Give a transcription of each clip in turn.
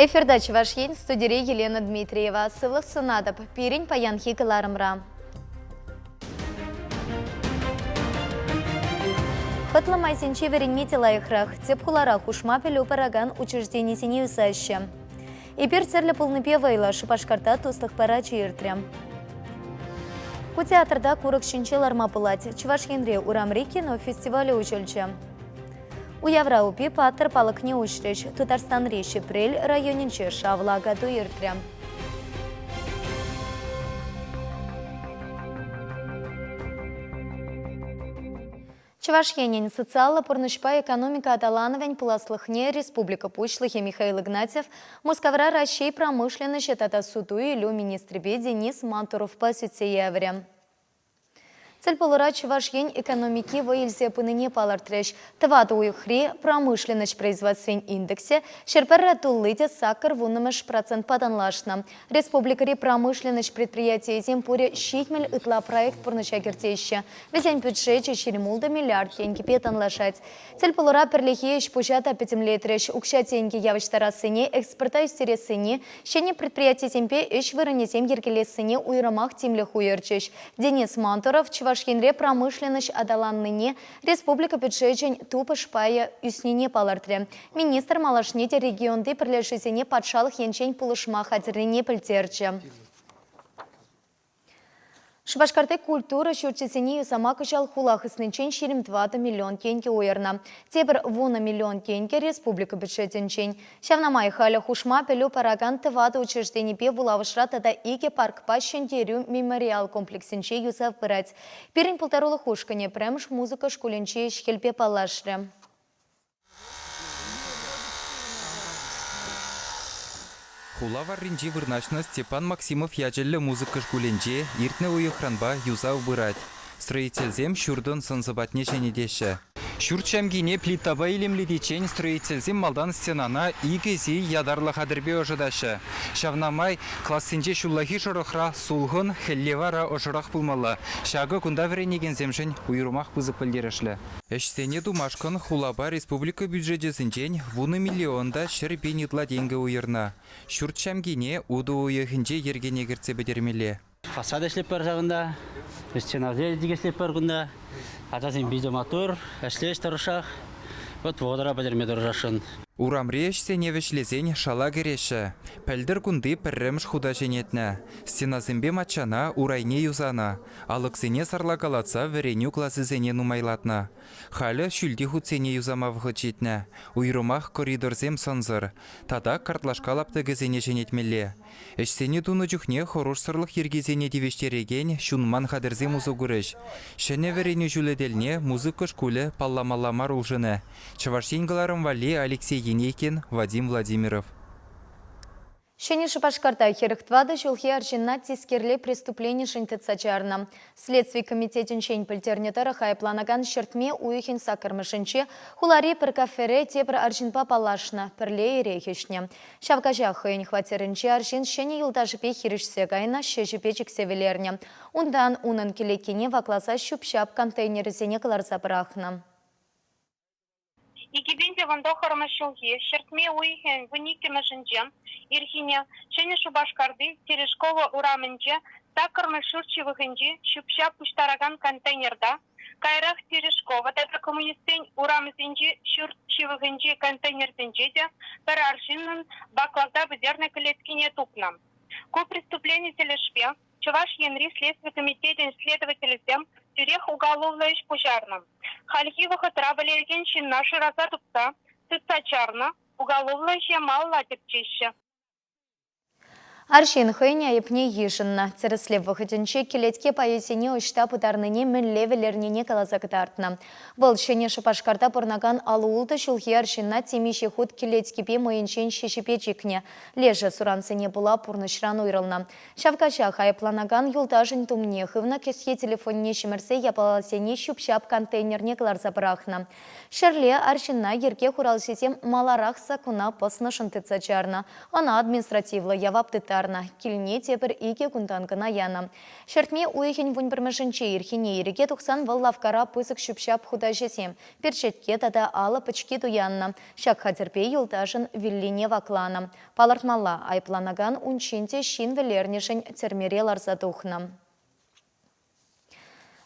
Эфирда Чувашьен, студия Елена Дмитриева. Сылых сынадып, пирень паянхи кыларымра. Хытлымай сенче веренмете лайықрақ, тепхулара хушма пелю параган учрежденесіне үсәші. Ипер церлі пылныпе вайла шыпашкарта тустық пара чиыртря. Ку театрда курық шинчеларма пылать, Чувашьенре урамри кино фестивалі учельче. У Явраупи паттыр палықне учреч, Татарстан реші прель районенче шавлага дуиртря. Чувашьенен социалы порнышпа экономика аталановень пыласлыхне республика пучлыхе Михаил Игнатьев, Московра Ращей промышленности тата суду илю министрбе Денис Мантуров по сетеевре. Цель полура Чувашьен экономики в Ильзе пыныне палартреш. Твата уйхри промышленность производствен индексе шерперра туллыте сакар вунымыш процент паданлашна. Республикари промышленность предприятия земпуре щитмель итла проект порнышакертеще. Везень бюджете черемулда миллиард теньги петанлашать. Цель полура перлихееш пужата пятимлетреш. Укша теньги явыштара сыне, экспорта истере сыне, щене предприятия земпе эш вырыне земгеркеле сыне уйрамах темлях уйырчеш. Денис Мантуров Чувашьенре промышленность адаланныне республика бюджетен тупы шпая үснене палартре. Министр малашнете регионды пірлешізіне патшалық енчен пулышма хатіріне пілтерчі. Шубашкарте культура шурчесіне сама кышал хулах исненчен 22 миллион тенге ойырна. Тебір вуна миллион тенге республика бюджетенчен. Шавнамай халя хушма пелю параган тывады учрежденепе вулавышра тада ике парк пащентерю мемориал комплексенче юсав пырать. Пирин полторулы хушкане премш музыка школенче шхельпе палашре. Хулавар ринджи вырначна Степан Максимов ячелле музыка шкуленче иртне уйохранба юза убырать. Строительзем шурдон сынзабатне ченедеше. Шурчамгине плитаба илемлидичен строительзем малдан стенана игези ядарлы хадырбе ожыдашы. Шавнамай классинче шуллахи шорохра сулғын хеллевара ожырах пулмала. Шагы кунда веренеген земшен уйрумах пызы пылдерешлі. Эшсене думашкан хулаба республика бюджетесінчен вуны миллионда шерпенитла деньги уйырна. Шурчамгине уды уйыхынче ергене кіртсе бедермеле. Фасад эшлеп бар жағында, стенарде дегеслеп бар күнда, атасын видеомотор, эшлеш тұрышақ, вот водыра бәдерме тұрышашын. Урамреш сеневешлезен шала кереші. Пәлдір күнді пірремш худа женетні. Стеназымбе матчана урайне юзана. Алықсене сарлагалатса вереню класызене нумайлатна. Халі шүлді худсене юзама вғычетні. Уйрумах коридорзем сонзыр. Тада картлашкалапты гізене женетмелі. Эшсене туны жүхне хоруш сырлық ергезене девештереген шунман хадырзем узу күріш. Шәне вереню жүледелне музыка шкулі палламаламар улжыны. Чувашьенгіларым вали Алексей Енейкин, Вадим Владимиров. Шені Шупашкарта херықтвады жылхи аршинна тискерле преступление шынтыцачарна. Следствий комитетен шень пілтернетары хайпланаган шертме уйхин сакармышынче хулари пір кафере тепір аршинпа палашна, пірле ерехешне. Шавкажа хыйн хватерінче аршин шені юлдашыпе хирішсе гайна шешіпе чіксевелерне. Ундан унын келекене вакласа шупшап контейнерізене кыларса бірахна. Икибенде вандохарма шулги, шертме уйхен выники машинджем, ирхине, шене Шубашкарды, Терешкова ураменже, сакармы шурчи выхенджи, шупша пуштараган контейнерда, кайрах Терешкова, тата коммунистен урамызенджи, шурчи выхенджи контейнерденджеде, пер аршинын баклазда бедерны клеткине тупнам. Ко преступлению телешпе, Чувашьенри следствие комитетен следователем тюрех уголовное пожарном. Хальхива хатра валерген наши разатупта, цицачарна, уголовное мало латепчище. Аршин хыйня епне ешінна. Цереслев вахытенче келетке паетене ұшта пытарныне мінлевелернене калазакытартна. Бұл шене Шупашкарта порнаган алуылды шулхи аршинна темеше худ келеткепе мойынчен шешепе чекне. Лежі сурансыне була пурнышран уйрылна. Шавкача хайпланаган юлтажын тумне хывна кеске телефонне шимерсе япаласене шупшап контейнерне каларзапырахна. Шерле аршинна ерке хуралшесем маларах сакуна посны шынтыца чарна. Она административлы явап тыта пуштарна. Килне тепер ике кунтанкына яна. Шертме уйхен вунбірмішінче ирхине иреке тухсан валлавкара пысык шүпшап худа жесем. Перчетке тата алы пычки туянна. Шак хатерпе юлташын виллине ваклана. Палартмалла айпланаган унчинте шин велернешін термере ларза тухна.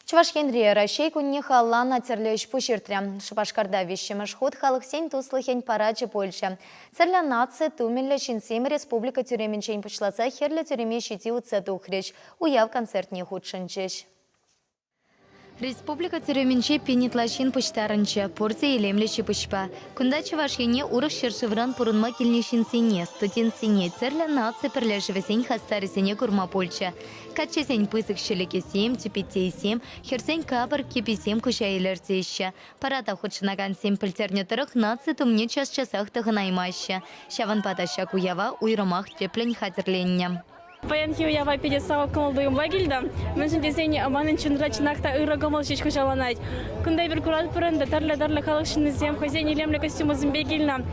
Чувашкенре Россия кунне халлана терлеш пуширтря. Шупашкарда вещемеш ход халық сень туслыхень парачы Польша. Церля нация тумелле шинсем республика тюременчень пучлаца херля тюреме щити уцетухреч. Уяв концертне худшынчеш. Республика тюременче пенитлашин пуштарынча, порция елемлеші пушпа. Кунда Чувашкене урых шершевран пурынма келнешін сене, студент сене, церля нация перлешевесень хастары сене курма Польша. Качесень пысык шелекесем, тюпетейсем, херсень кабар кепесем кушайлерцеща. Парата худшынаган сем пілтернетырых нация тумне час-часах тығынаймаща. Шаван патаща куява уйрымах теплень хатырлення. Паянхи уява пересава кымылдыгым багилда. Міншін десені аманын чындра чынақта ыйра гымыл шеш хышаланайд. Күндай бір курат пырынды тарлы халық шынызем, хозяин елемлі костюмызым бегилна.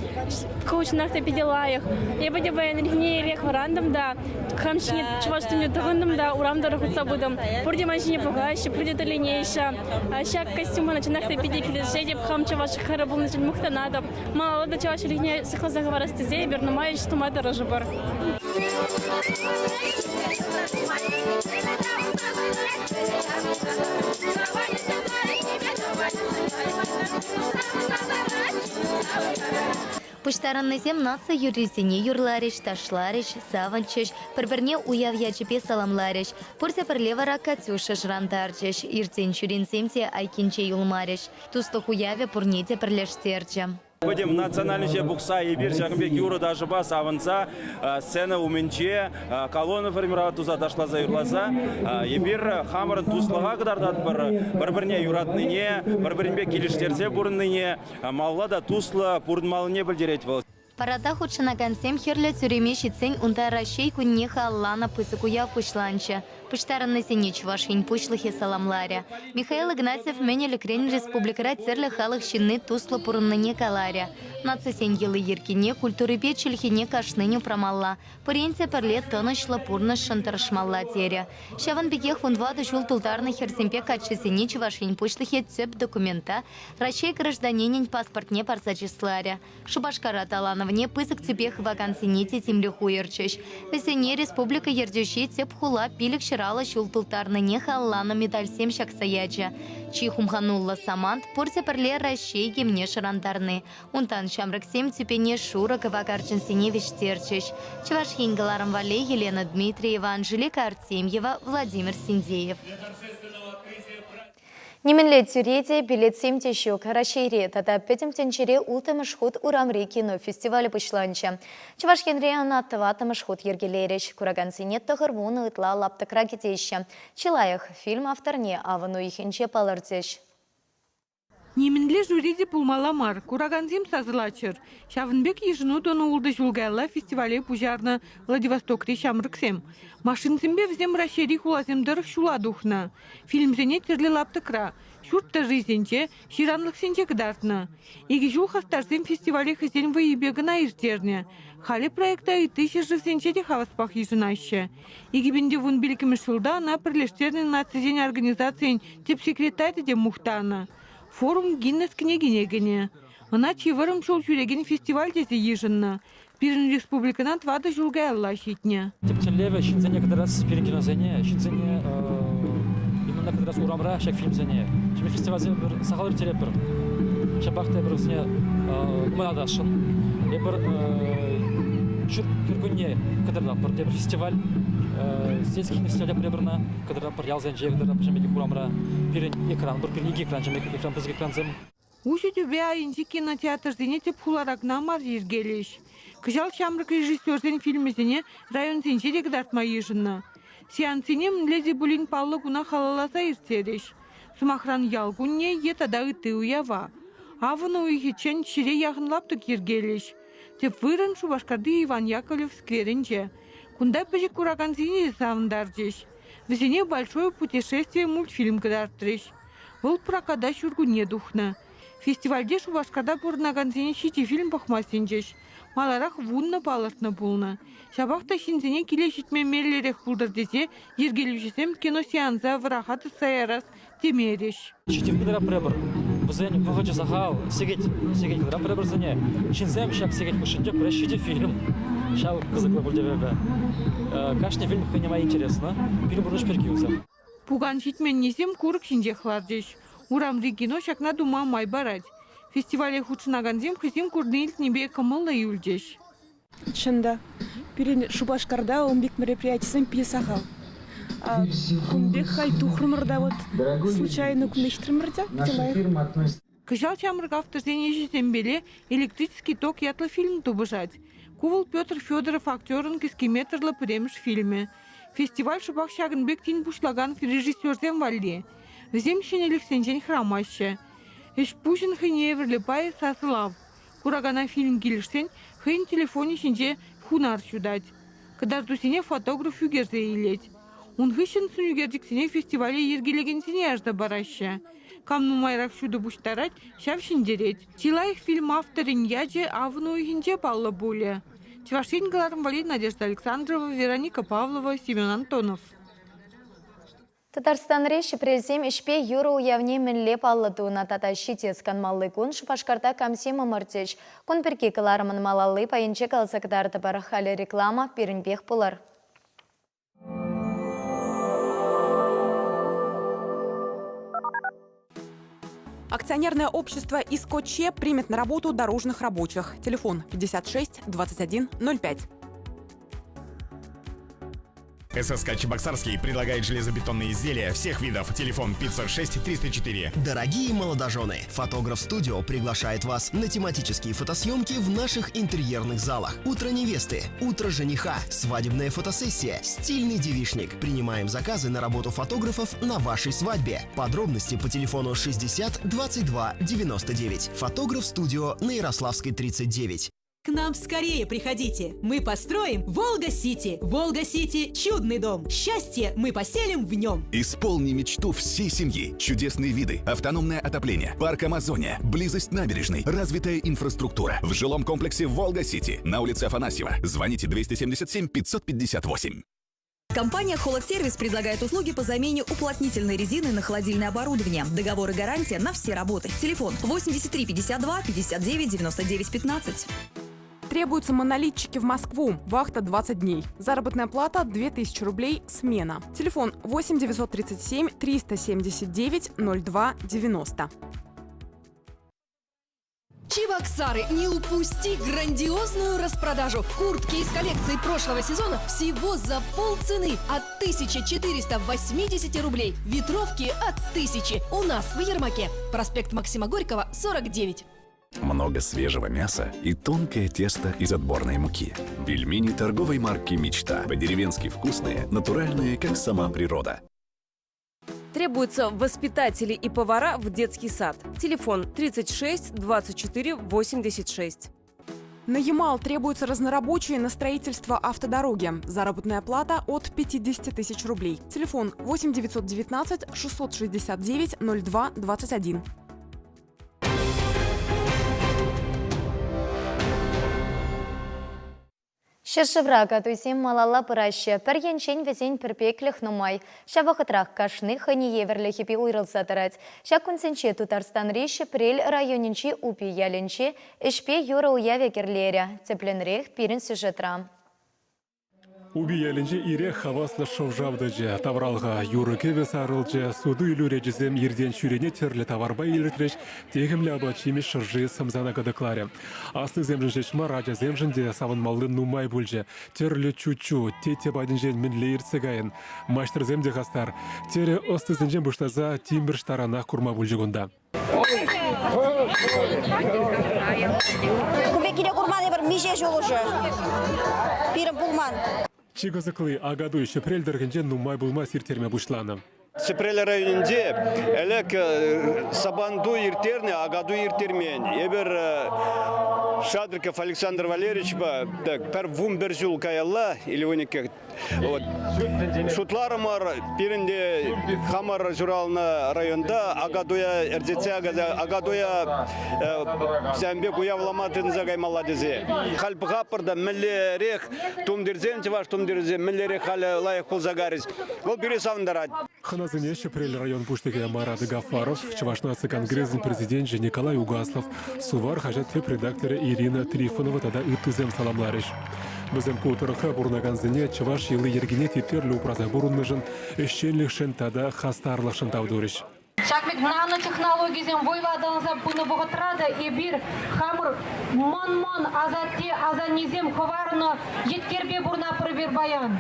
Кау чынақта педелайық. Ебаде баян рихне ерек варандым да, хамшыне чуваштымне тұғындым да, урамдары хутса будым. Пұрде маншыне пұғашы, пұрде тәленейші. Шак костюмына чынақта педекілі жедеп, хам чавашы қары бұлны жын мұқтанадып. Малалыда чавашы рихне сықлазағы варастызе, бернумай штумады рыжы бар. Пуштараннызем нация юрисене юрлариш, ташлариш, саванчеш, пірбірне уяв ячепе саламлариш, пұрсе пірлевара Катюша жрандарчеш, иртен чуринсемте айкинче юлмариш, туслық уяве пұрнете пірлештерче. Будем национальный букса и бир шагымбек юры даже бас аванса сцена уменче колонна формировать туза дошла за юрлаза и бир хамырын туслага кадардат бір-біріне юратныне бір-бірінбе келіштерсе бурынныне малла да тусла пурнмалыне білдерет бол. Парада худшынаган сем херлі тюреме шитсен унта Россия кунне халлана пысыкуя пушланча. Пуштарынны сене Чувашин пушлыхе саламларя. Михаил Игнатьев менелі крен республикара терлі халық шинны туслы пурынныне каларя. Нация сен елы еркине культуры печілхине кашныне прамалла. Пыренте пірле тынышлы пурны шынтырышмалла тере. Шаван бекех вундвады жул тултарны херсемпе качесене Чувашин пушлыхе цеп документа Россия гражданинен паспортне парсачисларя. Шубашкара талановне пысык цепех вакансинете темлю хуерчеш. Весене республика ердющий цеп хула пилик рала шултултарны не халлана медаль сем шаксаяча. Чихумханулла самант порсе перле расшейги мне шарандарны. Унтан шамрак сем тюпене шурак вакарчин сине вештерчеш. Чувашхингаларам вале Елена Дмитриева, Анжелика Артемьева, Владимир Синдеев. Неменле тюреде билет семтещук Рашейре, тата петем тенчере ултамыш ход урамри кино фестивале пышланча. Чувашкенре анаттыватымыш ход ергелереш, курагансинет тахырвуны ытла лаптакра кетеща. Чилаях фильм авторне авану ихенче палыртеш. Неменле жюриде пулмаламар, кураганзим сазылачыр. Шавынбек ежину тону улды жулгайла фестивале пужарны Владивостокре шамрыксем. Машинзимбе взем Рашери хулаземдырых шула духна. Фильмзене терлі лаптыкра. Шуртта жизненче, ширанлық сенче кдартны. Иги жул хастарзем фестивале хызен выебегына иртерне. Хали проекта и тысяча сенче де хаваспах ежинайще. Иги бенде вун биликіміш шулда на прилештернен нацизен организациян теп секретарь де мухтана. Форум Гиннес княгинегене. Она чевырым шел жүреген фестиваль десе ежинна. Пирин республикана твады жулгай алла щитне. Тептелеве шинзене кадрас перекинозене, шинзене именно кадрас урамра шак фильмзене. Шими фестивалзе бір сахалыр тереп бір. Шабахта бір зне мадашын. Бір шур киргунне кадрда бір бір фестиваль. Здесь киностиля прибрана, кадрда бір ялзенже кадрда пожемеки урамра. Пирин экран, бір пиринги экран, жемеки экран бізге экранзем. Уши тебе инди кинотеатр зене теп хуларакна мар ергелеш. Кыжал шамрык режиссерзен фильмезене район сенче де кдартма ежинна. Сеансене леди булин паллы гуна халаласа иртереш. Сумахран ялгунне етада ыты уява. Авыны уйхечен шире яғынлаптык ергелеш. Теп вырын Шубашкарды Иван Яковлев скверенче. Кунда пыжы кураган зене савындарчеш. Везене большое путешествие мультфильм кдартреш. Вол прокада шургуне духна. Фестивальде Шубашкарда бурнаган зене шити фильм пахмасенчеш. маларах вунна палыртны пулны. Шабақта шинзене келе жетмен мерлерек пулдыр десе, ергелушесем киносеанса врахаты сайарас темереш. Читив кдара пребр. Бузен выходит захал, сигет кдара пребр зане. Чинзем шак сигет кушинде прещите фильм. Шал кызыклы булды бебе. Кашне фильм хынема интересно. Фильм бурныш перкиуза. Пуган жетмен несем курык шинже хлардеш. Урамды кино шакна дума май барать. Фестивале худшынаганзем хызем курдынт небе кымылла юлдеш. Чында. Перен Шубашкарда омбек мероприятиесен пьесахал. Кумбек хай тухрымырда вот случайно кумештримырда. Кыжал чамрык автозене жезембеле электрический ток ятлы фильм тубыжать. Кувыл Петр Федоров актерын кискиметрлы премш фильме. Фестиваль шубак шагынбек тин пушлаган режиссерзем валде. Взем шенелік сенжен храмаще. Эш пушин хыне верлепай сасылав. Курагана фильм келішсен, хын телефоне шинже хунар шудать. Кадартусине фотограф югерзе илеть. Он хыщен сунюгердиксине фестивале ергелегенсине ажда бараще. Камну майрак шуды буштарать, шав шиндереть. Чилаих фильм авторин яже авну хинже палла буле. Чевашень галарым валит Надежда Александрова, Вероника Павлова, Семен Антонов. Татарстан реши презем ишпе юру уявне мінле паллатуына тата шитес канмаллы кун Шупашкарта камсима мартеч. Кун перке кыларымын малаллы пайынче калсактарды бар халі реклама перінбех пулар. Акционерное общество «Искоче» примет на работу дорожных рабочих. Телефон 56 21 05. ССК Чебоксарский предлагает железобетонные изделия всех видов. Телефон 506 304. Дорогие молодожены, фотограф-студио приглашает вас на тематические фотосъемки в наших интерьерных залах. Утро невесты, утро жениха, свадебная фотосессия, стильный девичник. Принимаем заказы на работу фотографов на вашей свадьбе. Подробности по телефону 60 22 99. Фотограф-студио на Ярославской 39. К нам скорее приходите. Мы построим Волга-Сити. Волга-Сити – чудный дом. Счастье мы поселим в нем. Исполни мечту всей семьи. Чудесные виды, автономное отопление, парк Амазония, близость набережной, развитая инфраструктура. В жилом комплексе Волга-Сити на улице Афанасьева. Звоните 277 558. Компания «Холод-сервис» предлагает услуги по замене уплотнительной резины на холодильное оборудование. Договор и гарантия на все работы. Телефон 83 52 59 99 15. Требуются монолитчики в Москву. Вахта 20 дней. Заработная плата 2000 рублей. Смена. Телефон 8 937 379 02 90. Чебоксары, не упусти грандиозную распродажу. Куртки из коллекции прошлого сезона всего за полцены от 1480 рублей. Ветровки от 1000. У нас в Ермаке. Проспект Максима Горького, 49. Много свежего мяса и тонкое тесто из отборной муки. Пельмени торговой марки «Мечта». По-деревенски вкусные, натуральные, как сама природа. Требуются воспитатели и повара в детский сад. Телефон 36 24 86. На Ямал требуются разнорабочие на строительство автодороги. Заработная плата от 50 тысяч рублей. Телефон 8 919 669 02 21. Шершеврага туйсим малала пыраще, пір еншен везен пірпекліх нумай. Ша вақытрах кашны хыне еверлі хепі уйрылса тарать. Ша күнсенче Татарстан реші прел районенче упи яленче, ішпе юра уяве керлері. Тепленрех пирін сюжетра. Убиялінже ире хаваслы шовжавдыжы, тавралға юрыкеве сарылжы, суды үліре жізем ерден шүрене терлі таварба елітреш, тегімлі абачиме шыржы сымзана кадыкларе. Асты земжін шма раджа земжінде савынмалды нумай бүлжі, терлі чучу, тете байдынжен мінлі ерцегайын. Маштыр земде қастар, тері осты зенжен бұштаза тимбір штаранақ күрма бүлжі күнда. Күмекіне күрманы бір меже жолыжы, пирім бұлман. Чигазыклы агаду шепрелдергенже нумай булма сиртерме бушланы. Шепрел районінде әлек сабанду иртерне, агаду иртермен. Ебір Шадриков Александр Валерьевич ба, пәр вум бір жыл каялла, или онеке Шутларымар пиринде хамар журална районда агадуя эрдеце агадуя сәмбе куявламатын загай молодезе. Халпыга пырда миллерех тумдирзен чеваш тумдирзе миллерех халі лайық пул загарис. Ол пересавындарад. Ханазыне Шепрель район пуштыге Марат Гафаров, Чувашнасы конгрессный президент Николай Угаслов, Сувар хажатлеп редакторы Ирина Трифонова тада үттізем саламларыш. Бізім көтіріқі бұрнаганзыне Чуваш елі ергене тетерлі упраза бұрынныжын үшченлікшін тада хастарлықшын таудырыш. Шакмек нанотехнологизм войладанза бұны бұғытрады ебір хамыр мон-мон азатте азанезем ховарны еткербе бұрна пырбер баян.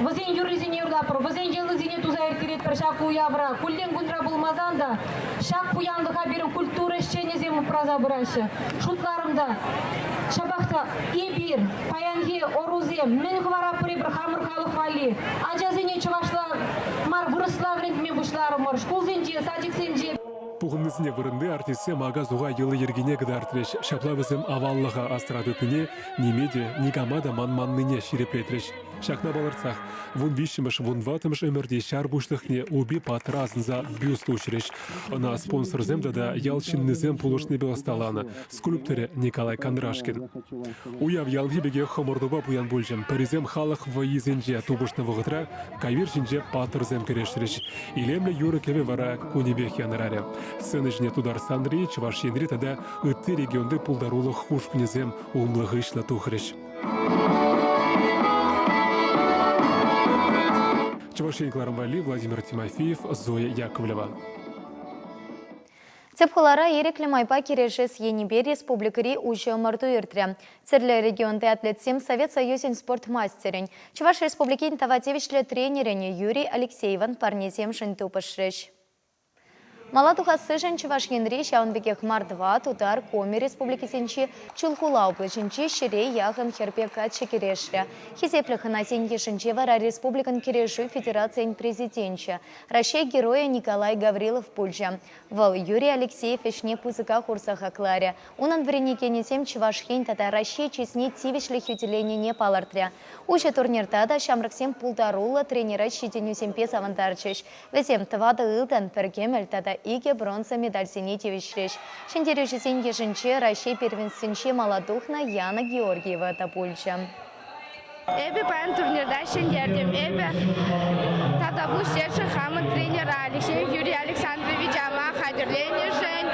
Візен юризіне үрдапыр, візен елізіне туза ертерет бір шак уябыра. Күлден күндіра болмазанда шак пуяндыға берін культура ішченезем ұпраза бұрашы. Шутларымда шабақта ебір, паянге, орузем, мен хвара пырбер хамыр халық вали. Ажазыне чывашла мар вырысла врентме бұшлары мор. Шкулзенде, садиксенде. Пуғыннысыне вырынды артисте мага зуға елы ергене гыдартреш, шаплабызым аваллыға астрадытыне, немеде, никамада ман-манныне ширеплетреш. Шакна баларцах, вон вишіміш, вон ватымыш өмірде шар бұштықне уби патразынза бюст учреш. Она спонсор земдада ялшиннызем пулушны белосталаны, скульпторе Николай Кондрашкин. Уяв ялгибеге хомордуба буян бульжем, паризем халық вайызенже тубышны вғытра, кайвер жинже патырзем керештреш. Илемле юры кеве вара кунебех яныраря. Сыныжне тудар санри, чвашенри тада үтті регионды пулдарулы хушпнезем умлығышлы тухреш. Чувашенькларым Вали, Владимир Тимофеев, Зоя Яковлева. Цепхулара ереклі майпа керешес енебе республикари ұжы марту ертря. Церлі регионды атлетсем Совет Союзен спортмастерін. Чуваш республикин таватевичлі тренеріне Юрий Алексееван парнезем жынту пышреш. Малатуха сыжын Чуваш Енри шаунбекех мар-2 тутар Коми республики сенчи Чулхулау плачынчи шире яғын херпека чекерешря. Хизеплі хынасен ешінче вара республикан керешу федерациян президентче. Рашей героя Николай Гаврилов пульжа. Вал Юрий Алексеев ешне пузыка хурсаха кларя. Унан вреникенесем Чувашхен тата Рашей чесне тивишлих утиление не палартря. Уча турниртада шамраксем пулдарула тренера щитенюсем пес авантарчеш. Везем твада илтан пергемель тата иге бронза медаль зенитевишлеш. Шендережесен ешінче Рашей первенственче Маладухна Яна Георгиева тапульча. Эбе паян турнирда шендердем. Эбе тата бұл шерші хамы тренер Алексеев Юрий Александрович ама хадерлене жен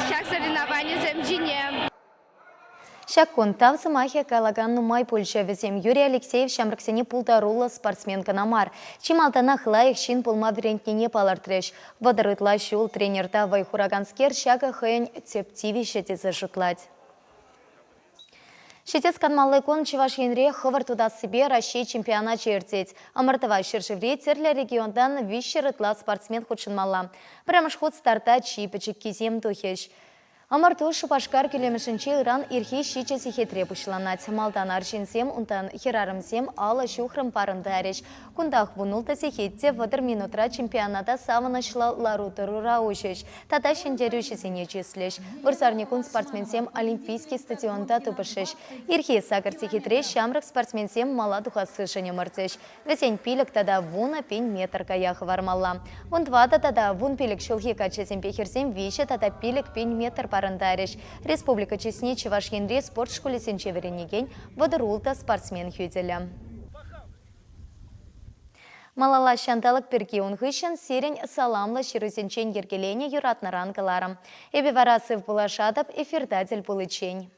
шак соревнования земжине. Шаккон тавсы махе калаганну май пульча везем Юрий Алексеев шамраксене пулдарула спортсменка намар. Чималтана хлаих шин пулма врентнене палартреш. Водорытла шул тренерта вайхураганскер шага хэйн цептиви шетезе жуклать. Шетец канмаллы кон Чуваш Енре хывар туда себе Рашей чемпионат чертеть. Амартова шершевре терлі региондан вишерытла спортсмен худшынмалла. Прамыш ход старта чипачек кизем тухеш. Амарту шупашкар келемешінче Иран ирхи шичесі хетре пушланать. Малтанар жинсем унтан херарымсем ала шухрым парынды әреш. Кундах вунултасы хетте вадыр минутра чемпионата савынашла ларутыру раушеш. Тата шендерюшесіне чеслеш. Вырсарникун спортсменсем олимпийский стадионда тупышеш. Ирхи сакарти хетре шамрак спортсменсем маладуха сышыне мыртеш. Весен пилік тада вуна пень метр каях вармалла. Вундвада тада вун пилік шулхи качесем пехерсем вище тада пилік пень метр парындареш. Республика чесне Чуваш Енре спорт школе сенчеверенеген водырулта спортсмен хюделя. Малала шанталық перке ұнғышын серен саламла ширусенчен ергелене юратнаран каларым. Эбе варасы в булашадып эфирдадель булычень.